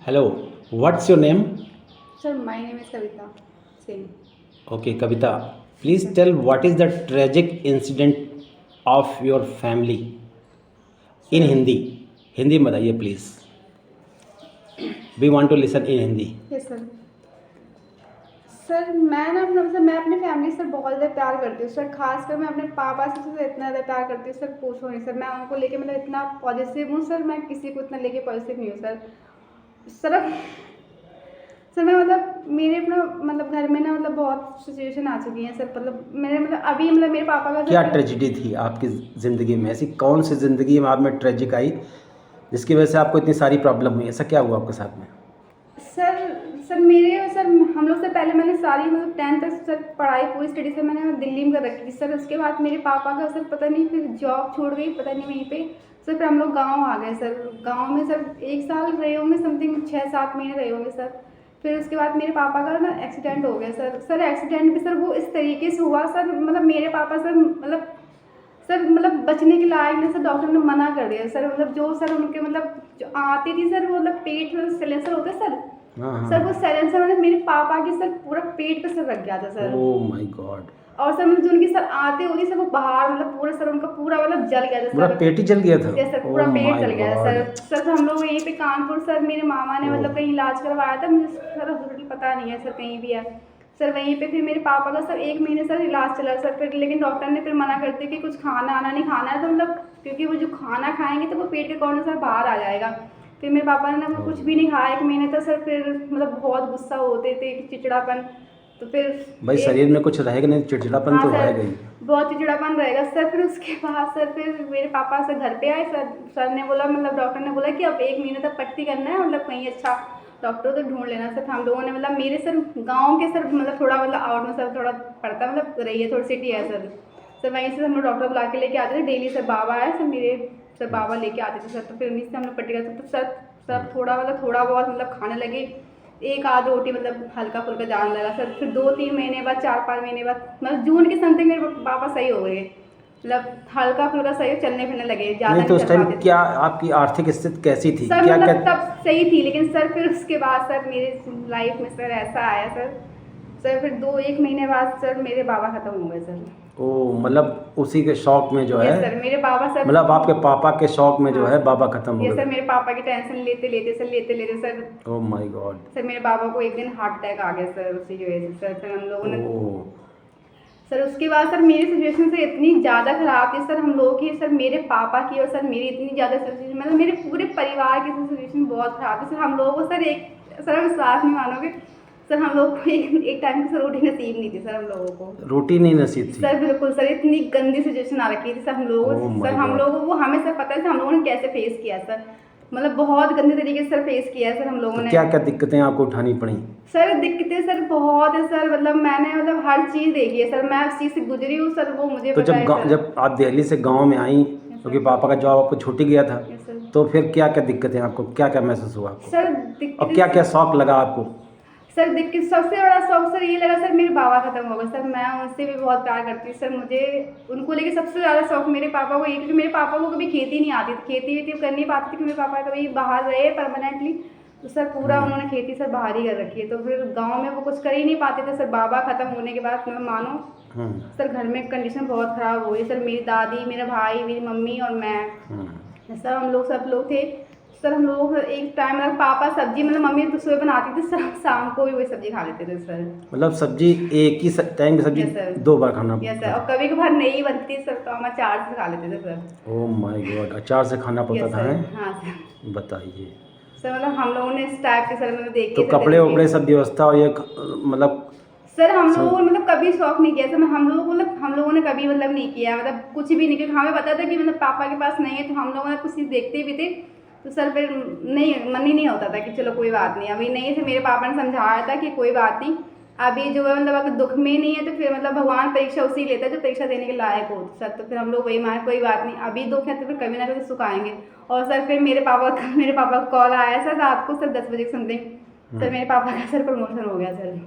Hello, what's your name? Sir, my name is Kavita Singh. Okay, Kavita. Please tell what is the tragic incident of your family in Sir, Hindi. Hindi में बताइए please. We want to listen in Hindi. yes sir. Sir मैं ना मैं अपनी family से बहुत ज़्यादा प्यार करती हूँ सर। खासकर मैं अपने पापा से इतना ज़्यादा प्यार करती हूँ सर, पूछो नहीं सर। मैं उनको लेके इतना पॉजिटिव हूँ सर, मैं किसी को इतना लेके पॉजिटिव नहीं हूँ सर। सर सर मैं मेरे अपना घर में ना बहुत सिचुएशन आ चुकी है सर। मेरे अभी मेरे पापा का क्या ट्रेजिडी थी आपकी ज़िंदगी में? ऐसी कौन सी ज़िंदगी में आप में ट्रेजिक आई जिसकी वजह से आपको इतनी सारी प्रॉब्लम हुई? ऐसा क्या हुआ आपके साथ में? सर सर मेरे सर हम लोग से पहले मैंने सारी 10th तक सर पढ़ाई पूरी स्टडी से मैंने दिल्ली में कर रखी थी सर। उसके बाद मेरे पापा का सर पता नहीं फिर जॉब छोड़ गई, पता नहीं वहीं पे सर। फिर हम लोग गांव आ गए सर। गांव में सर 1 साल रहे होंगे, समथिंग 6-7 महीने रहे होंगे सर। फिर उसके बाद मेरे पापा का ना एक्सीडेंट हो गया सर। सर एक्सीडेंट भी सर वो इस तरीके से हुआ सर, मेरे पापा सर बचने के लायक नहीं सर। डॉक्टर ने मना कर दिया सर। जो सर उनके जो आती थी सर वो पेट में सिलेंसर होते सर। सर वो सिलेंसर मेरे पापा की सर पूरा पेट पे सर रख गया था सर। Oh my God. और सर जो उनकी सर आते होती सर वो बाहर पूरा सर उनका पूरा जल गया था पूरा सर। पेट ही जल गया था? सर पूरा पेट जल गया था God. सर हम लोग यहीं पे कानपुर सर मेरे मामा ने कहीं इलाज करवाया था। मुझे सर हॉस्पिटल पता नहीं है सर कहीं भी है सर। वहीं पे फिर मेरे पापा का सर 1 महीने सर इलाज चला सर। फिर लेकिन डॉक्टर ने फिर मना कर दिया कि कुछ खाना आना नहीं खाना है। तो क्योंकि वो जो खाना खाएंगे तो वो पेट के कॉर्नर से बाहर आ जाएगा। फिर मेरे पापा ने वो कुछ भी नहीं खाया 1 महीने तक सर। फिर बहुत गुस्सा होते थे, चिड़चिड़ापन। तो फिर भाई शरीर में कुछ रहेगा नहीं, चिड़चिड़ापन तो रहेगा ही। बहुत चिड़चिड़ापन रहेगा सर। फिर उसके बाद सर फिर मेरे पापा सर घर पे आए सर। सर ने बोला डॉक्टर ने बोला कि अब 1 महीने तक पट्टी करना है, कहीं अच्छा डॉक्टर तो ढूंढ लेना सर। हम लोगों ने मेरे सर गांव के सर थोड़ा आउट में सर थोड़ा पड़ता रही है, थोड़ी सिटी है सर। वहीं से हम लोग डॉक्टर बुला के लेके आते थे डेली सर। बाबा आए सर मेरे सर, बाबा लेके आते थे सर। तो फिर उन्हीं से हम लोग पट्टी करते तो सर थोड़ा बहुत खाने लगे। 1 आध रोटी हल्का फुल्का जाने लगा सर। फिर 2-3 महीने बाद 4-5 महीने बाद जून के समथिंग मेरे पापा सही हो गए। हल्का फुल्का सही चलने फिरने लगे, ज़्यादा नहीं तो उस टाइम नहीं क्या आपकी आर्थिक स्थिति कैसी थी? सर। क्या तब सही थी, लेकिन सर फिर उसके बाद सर मेरे लाइफ में सर ऐसा आया सर फिर 2-1 महीने बाद सर मेरे बाबा ख़त्म हो गए सर। मतलब उसी के शौक में जो है सर मेरे बाबा सर आपके पापा के शौक में जो है बाबा खत्म हो ये गए। सर मेरे पापा की टेंशन लेते sir oh my God. Sir मेरे बाबा को एक दिन हार्ट अटैक आ गया सर। उसी की वजह से सर फिर हम लोगों ने सर उसके बाद सर मेरी सिचुएशन से इतनी ज़्यादा ख़राब थी सर हम लोगों की, सर मेरे पापा की और सर मेरी इतनी ज़्यादा सिचुएशन मेरे पूरे परिवार की सिचुएशन बहुत ख़राब थी सर। हम लोगों को सर विश्वास नहीं मानोगे सर। हम लोग को एक टाइम की सर रोटी नसीब नहीं थी सर। हम लोगों को रोटी नहीं नसीब थी सर, बिल्कुल सर। इतनी गंदी सिचुएशन आ रखी थी सर हम लोगों सर। हम लोगों को हमें सर पता है हम लोगों ने कैसे फेस किया सर। बहुत गंदे तरीके से सर फेस किया है सर हम लोगों ने। क्या क्या दिक्कतें आपको उठानी पड़ी? सर दिक्कतें सर बहुत है सर। मैंने हर चीज़ देखी है सर। मैं उस चीज़ से गुजरी हूँ सर, वो मुझे तो जब आप दिल्ली से गांव में आई क्योंकि पापा का जॉब आपको छूट गया था, तो फिर क्या क्या दिक्कतें आपको, क्या क्या महसूस हुआ आपको सर? और क्या क्या शौक लगा आपको? सर दिक्कत सबसे बड़ा शौक सर ये लगा सर मेरे बाबा खत्म हो गए सर। मैं उनसे भी बहुत प्यार करती हूँ सर। मुझे उनको लेके सबसे ज़्यादा शौक मेरे पापा को ये, क्योंकि मेरे पापा को कभी खेती नहीं आती थी, खेती वेती कर नहीं पाती थी क्योंकि मेरे पापा कभी बाहर रहे परमानेंटली। तो सर पूरा उन्होंने खेती सर बाहर ही कर रखी है। तो फिर गाँव में वो कुछ कर ही नहीं पाते थे सर। बाबा खत्म होने के बाद मानो सर घर में कंडीशन बहुत ख़राब हो गई सर। मेरी दादी, मेरा भाई, मेरी मम्मी और मैं सर, हम लोग सब लोग थे सर। हम लोग एक टाइम पापा सब्जी मम्मी तो सुबह बनाती थी सर, शाम को भी वही सब्जी खा लेते थे सर। सब्जी एक ही टाइम की सब्जी 2 बार खाना? Yes sir. और कभी कभार नहीं बनती सर तो हम अचार से खा लेते थे सर। ओह माय गॉड, अचार से खाना पड़ता था? हाँ सर। बताइए सर हम लोगों ने इस टाइप के सर देखी। तो कपड़े वपड़े सब व्यवस्था और ये सर हम लोगों कभी शौक नहीं किया सर। हम लोगों ने कभी नहीं किया कुछ भी नहीं, क्योंकि हमें पता था कि पापा के पास नहीं है। तो हम लोगों ने कुछ चीज़ देखते भी थे तो सर फिर नहीं, मन ही नहीं होता था कि चलो कोई बात नहीं। अभी नहीं, फिर मेरे पापा ने समझाया था कि कोई बात नहीं, अभी जो है अगर दुख में नहीं है तो फिर भगवान परीक्षा उसी लेता है जो परीक्षा देने के लायक हो सर। तो फिर हम लोग वही माने कोई बात नहीं, अभी दुख है तो फिर कभी ना कभी सुख आएंगे। और सर फिर मेरे पापा का कॉल आया सर रात को सर 10 बजे समथिंग। सर मेरे पापा का सर प्रमोशन हो गया सर।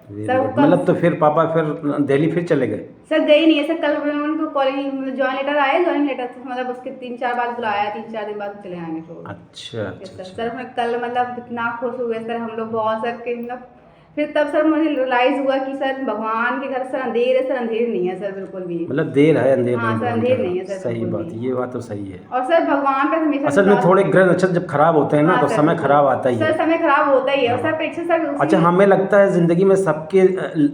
Very sir good. मतलब तो फिर पापा फिर दिल्ली फिर चले गए? सर गए नहीं है सर, कल उनको कॉलेज ज्वाइन लेटर आया, ज्वाइनिंग लेटर मतलब उसके 3-4 बाद बुलाया, 3-4 दिन बाद चले आएंगे तो। अच्छा यस अच्छा सर। अच्छा। सर मैं कल मतलब इतना खुश हुए सर हम लोग बहुत सर के मतलब, फिर तब सर मुझे रियलाइज़ हुआ कि सर भगवान के घर सर अंधेर है, सर अंधेर नहीं है सर बिल्कुल भी। मतलब देर है अंधेर हाँ नहीं सर, भगवान अंधेर के नहीं है घर। सर सही बिल्कुल बात, भी। ये बात तो सही है। और सर भगवान पे हमेशा असल में विश्वास- थोड़े ग्रह नक्षत्र जब खराब होते हैं ना हाँ तो सर, समय बिल्कुल। खराब आता ही सर है। समय खराब होता ही है। और हाँ। सर परीक्षा सर उसी अच्छा, हमें लगता है ज़िंदगी में सबके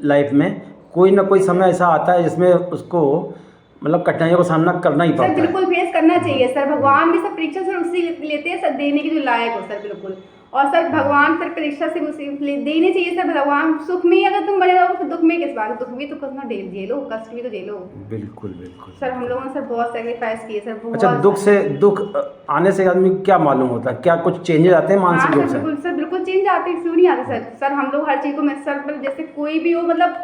लाइफ में कोई ना कोई समय ऐसा आता है जिसमें उसको मतलब कठिनाइयों का सामना करना ही सर पड़ता है। बिल्कुल फेस करना चाहिए सर, भगवान भी सब परीक्षा सर उसी लेते हैं सर देने के जो लायक हो सर बिल्कुल। और सर भगवान सर परीक्षा से उसी देनी चाहिए सर, भगवान सुख में ही अगर तुम बने रहो तो दुख में किस बात, दुख भी तो कसना झेलो, कष्ट भी तो झेलो। बिल्कुल बिल्कुल सर हम बिल्कुल। लोगों ने सर बहुत सेक्रीफाइस किए सर, बहुत। अच्छा, दुख आने से आदमी को क्या मालूम होता है, क्या कुछ चेंजेस आते हैं हाँ मानसिक रूप सर से? बिल्कुल सर, बिल्कुल चेंज आते हैं, क्यों नहीं आते सर। सर हम लोग हर चीज़ को मैं सर मतलब जैसे कोई भी हो मतलब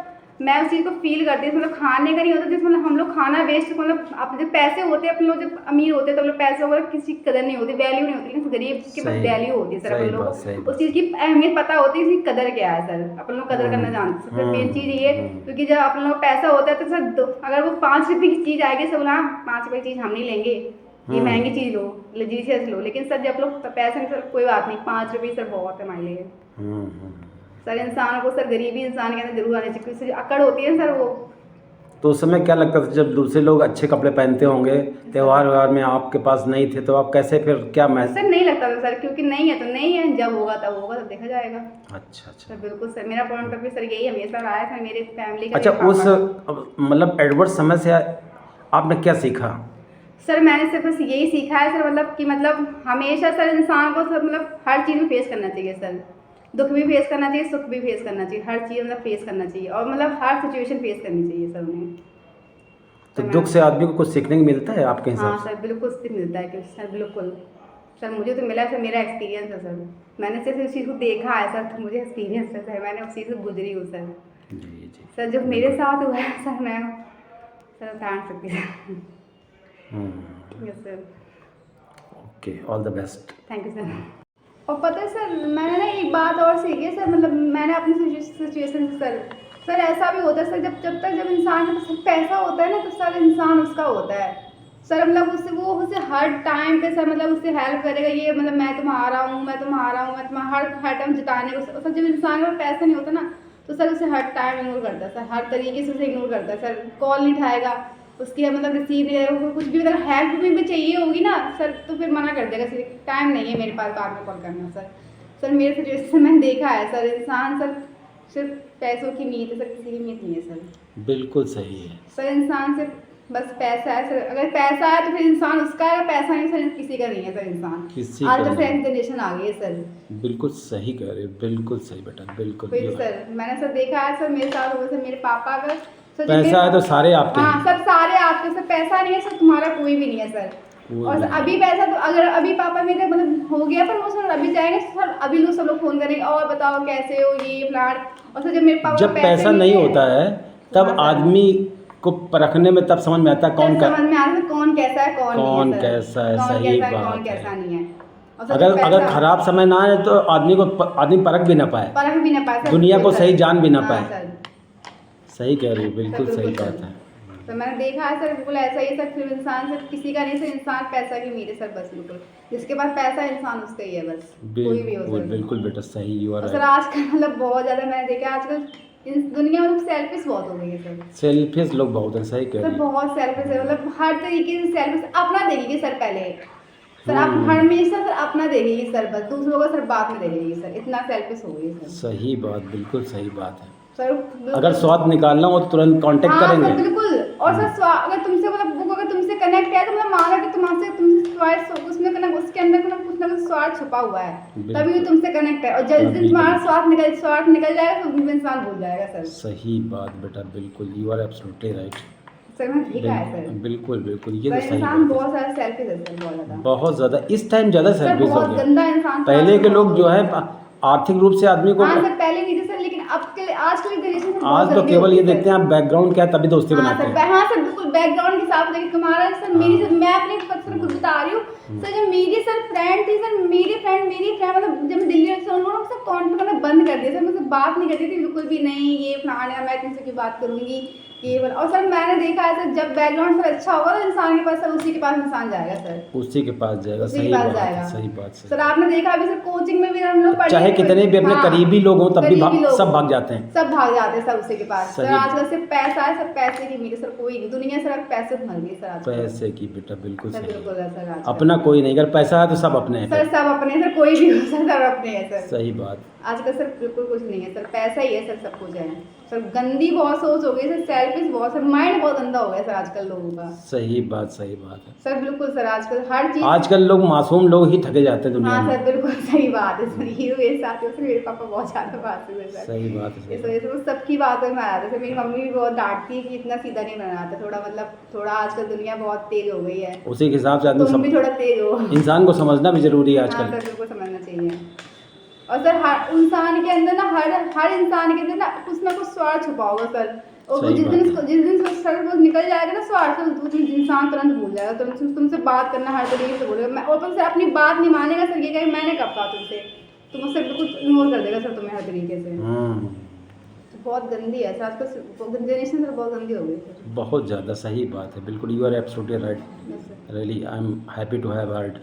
मैं उस चीज़ को फील करती हूँ, मतलब खाने का नहीं होता जैसे मतलब हम लोग खाना वेस्ट मतलब आप जब पैसे होते हैं अपन लोग जब अमीर होते हैं तो हम लोग पैसे वगैरह किसी की कदर नहीं होती, वैल्यू नहीं होती, लेकिन गरीब के पास सही वैल्यू होती है सर। अपन सही लोग बात, सही को बात। उस चीज़ की अहमियत पता होती है, इसकी कदर क्या है सर, अपन लोग कदर करना जानते हैं। सबसे मेन चीज़ ये है, क्योंकि जब अपन लोग पैसा होता है तो सर अगर वो 5 रुपये की चीज़ आएगी सब बोला 5 रुपये की चीज़ हम नहीं लेंगे, ये महंगी चीज़ लो, लजीशियस लो। लेकिन सर जब लोग पैसे नहीं सर कोई बात नहीं, 5 रुपये सर बहुत है हमारे लिए। सर इंसानों को सर गरीबी इंसान के अंदर जरूर आनी चाहिए, क्योंकि अकड़ होती है सर वो। तो उस समय क्या लगता था जब दूसरे लोग अच्छे कपड़े पहनते होंगे, त्योहार व्यवहार में आपके पास नहीं थे, तो आप कैसे फिर क्या सर नहीं लगता था सर, क्योंकि नहीं है तो नहीं है, जब होगा तब देखा जाएगा। अच्छा अच्छा। सर बिल्कुल सर, मेरा पॉइंट ऑफ व्यू सर यही हमेशा रहा है सर, मेरे फैमिली का। अच्छा, मेरे उस पापा मतलब एडवर्स समय से आपने क्या सीखा? सर मैंने सिर्फ बस यही सीखा है सर, मतलब कि मतलब हमेशा सर इंसान को सर मतलब हर चीज़ में फेस करना चाहिए सर, दुख भी फेस करना चाहिए, सुख भी फेस करना चाहिए, हर चीज़ मतलब फेस करना चाहिए, और मतलब हर सिचुएशन फेस करनी चाहिए सर उन्हें। तो दुख से आदमी को कुछ सीखने को मिलता है आपके हिसाब हाँ से? सर बिल्कुल सीख मिलता है कि सर बिल्कुल सर मुझे तो मिला है सर, मेरा एक्सपीरियंस है सर, मैंने सिर्फ उस चीज़ को देखा है सर, तो मुझे एक्सपीरियंस है सर, मैंने उस चीज़ से गुजरी हूँ सर। जी जी सर जो मेरे साथ हुआ है सर, मैं सर बता नहीं सकती sir. Yes sir. Okay, all the best. Thank you sir. और पता है सर मैंने ना एक बात और सीखी है सर, मतलब मैंने अपनी सिचुएशन से सर ऐसा भी होता है सर, जब इंसान के पास पैसा होता है ना तो सर इंसान उसका होता है सर, मतलब उससे हर टाइम पे सर मतलब उससे हेल्प करेगा, ये मतलब मैं तुम्हारा हूँ, मैं तुम्हारा हूँ, मैं तुम्हारा हर टाइम जिताने को सर। जब इंसान के पास पैसा नहीं होता ना तो सर उसे हर टाइम इग्नोर करता है सर, हर तरीके से उसे इग्नोर करता है सर, कॉल नहीं उठाएगा उसकी मतलब रिसीव नहीं करेगा, कुछ भी मतलब हेल्प भी चाहिए होगी ना सर तो फिर मना कर देगा सर, टाइम नहीं है मेरे पास बाद में कॉल करना सर। सर मेरे सिचुएशन से मैंने देखा है सर, इंसान सर सिर्फ पैसों की नीयत है सर, किसी की नीयत नहीं है सर। बिल्कुल सही है सर इंसान से बस पैसा है सर, अगर पैसा है तो फिर इंसान उसका है, पैसा नहीं सर किसी का नहीं है सर इंसान। किसी आज का का नहीं। जनरेशन आ गई है सर। बिल्कुल सही कह रहे हो, बिल्कुल सही बेटा, बिल्कुल। फिर सर मैंने सर देखा है सर, मेरे साथ हुआ सर, मेरे पापा का सर पैसा है तो सारे आपके हाँ हैं। सर सारे आपके सर, पैसा नहीं है सर तुम्हारा कोई भी नहीं है सर। और सर अभी पैसा तो अगर अभी पापा मेरे मतलब हो गया पर वो सर अभी जाएंगे सर, अभी लोग सब लोग फोन करेंगे और बताओ कैसे हो ये फ्लैट। और सर जब मेरे पापा जब पैसा नहीं होता है तब हाँ सर। आदमी को परखने में तब समझ में आता है समझ में आता है कौन कैसा है कौन नहीं कौन है सर, कैसा है, कौन सही कैसा है बात कौन है। कैसा नहीं है। और सर जब अगर पैसा खराब समय ना आए तो आदमी परख भी ना पाए, परख भी ना पाए सर, दुनिया को बिल्कुल सही सर। जान भी ना हाँ पाए। सर। सही कह रही हो, बिल्कुल सर, सही बिल्कुल बात सर। है। तो मैंने देखा है सर बिल्कुल ऐसा ही सर, फिर इंसान सर किसी का नहीं सर, इंसान पैसा की उम्मीद है सर बस, बिल्कुल जिसके पास पैसा है इंसान उसका ही है बस, कोई भी हो बिल्कुल सर। बिल्कुल बेटा, सही यू आर और सर राइट। आजकल मतलब बहुत ज़्यादा मैंने देखा है आजकल इस दुनिया में सेल्फिश बहुत हो गई है सर। सेल्फिश लोग बहुत हैं, सही कह सर रही हो। बहुत सेल्फिश है, मतलब हर तरीके से सेल्फिश, अपना देखेगी सर पहले सर, आप हमेशा सर अपना देखेगी सर, बस दूसरों का सर बाद में देखेगी सर, इतना सेल्फिश हो गई है सर। सही बात, बिल्कुल सही बात है। सर अगर स्वाद निकालना हो तो तुरंत कांटेक्ट हाँ करेंगे। सर बिल्कुल। और सर अगर तुमसे मतलब बुक अगर तुमसे कनेक्ट है तो मतलब माना कि तुमसे स्वार्थ उसमें कनेक्ट, उसके अंदर कुछ ना कुछ स्वार्थ छुपा हुआ है, तभी वो तुमसे कनेक्ट है। और जिस दिन तुम्हारा स्वार्थ निकल जाएगा तो उस दिन इंसान भूल जाएगा सर। सही बात बेटा, बिल्कुल you are absolutely right. Sir मैंने देखा है सर, बिल्कुल बिल्कुल, ये सर तो सही इंसान बात है। बहुत सारा सेल्फिश है सर, बहुत ज़्यादा बहुत ज़्यादा इस टाइम ज़्यादा सर, सेल्फिश हो बहुत गया। गंदा इंसान। पहले के लोग जो है आर्थिक रूप से आदमी को, हाँ सर पहले नहीं थे सर, लेकिन अब के आज के जनरेशन में आज तो केवल ये देखते हैं आप बैकग्राउंड क्या है तभी दोस्ती बनाते हैं। हाँ सर बिल्कुल बैकग्राउंड के हिसाब से तुम्हारा सर, मेरी सर मैं अपने सर खुद बता रही हूँ सर, जब मेरी सर फ्रेंड थी सर, मेरी फ्रेंड मतलब जब मैं दिल्ली से उनको लोग सब कांटेक्ट करना बंद कर दिया सर, मुझसे बात नहीं करती थी बिल्कुल भी, नहीं ये फलाना मैं तुमसे क्यों बात करूँगी ये वाला। और सर मैंने देखा है सर, जब बैकग्राउंड सर अच्छा होगा तो इंसान के पास, सर उसी के पास इंसान जाएगा सर, उसी के पास जाएगा। उसी के सही पास बात है, जाएगा। सही बात सर सही। आपने देखा अभी सर कोचिंग में भी हम लोग पढ़े चाहे थे, कितने भी अपने हाँ, करीबी लोग हों तब भी करीबी लोग सब हों, भाग जाते हैं। सब भाग जाते हैं सर उसी के पास। सर सही। आजकल सिर्फ पैसा है, सब पैसे की मीर सर, कोई नहीं, दुनिया सर अब पैसे भर गई सर आजकल। पैसे की बेटा बिल्कुल सर सही। बिल्कुल है सर आजकल। अपना कोई नहीं, अगर पैसा है तो सब अपने हैं सर फिर। सब अपने हैं सर, कोई भी हो सर, सब अपने हैं सर। सही बात। आजकल सर बिल्कुल कुछ नहीं है सर, पैसा ही है सर, सब कुछ है सर। गंदी बहुत सोच हो गई सर, सेल्फिश बहुत सर, माइंड बहुत गंदा हो गया सर आजकल लोगों का। सही बात है। सर बिल्कुल सर, आजकल हर चीज़। आजकल लोग मासूम लोग ही ठगे जाते हैं दुनिया हाँ में। सर बिल्कुल सही बात है सर, ये मेरे साथ है सर, मेरे पापा बहुत ज़्यादा बात है सर। सही बात है, इस सही। वजह से वो सबकी बातों में आया था सर। मेरी मम्मी भी बहुत डांटती है कि इतना सीधा नहीं बनाता, थोड़ा मतलब थोड़ा आजकल दुनिया बहुत तेज हो गई है, उसी के हिसाब से आदमी तुम भी सब, थोड़ा तेज हो। इंसान को समझना भी जरूरी है हाँ आजकल। सर बिल्कुल समझना चाहिए। और सर हर इंसान के अंदर ना, हर इंसान के अंदर ना कुछ स्वार्थ छुपा होगा सर। और वो सही बात जिस दिन सर वो निकल जाएगा ना स्वार्थ से, उस दिन इंसान तुरंत भूल जाएगा, तुमसे बात करना हर तरीके से बोलेगा। मैं ओपन से अपनी बात नहीं मानेगा सर, ये कहे मैंने कब कहा तुमसे, तो मुझसे बिल्कुल इग्नोर कर देगा सर तुम्हें हर तरीके से। बहुत गंदी है सर आजकल जनरेशन सर, बहुत गंदी हो गई सर। बहुत ज़्यादा सही बात है, बिल्कुल। You are absolutely right. Yes sir. Really I am happy to have heard.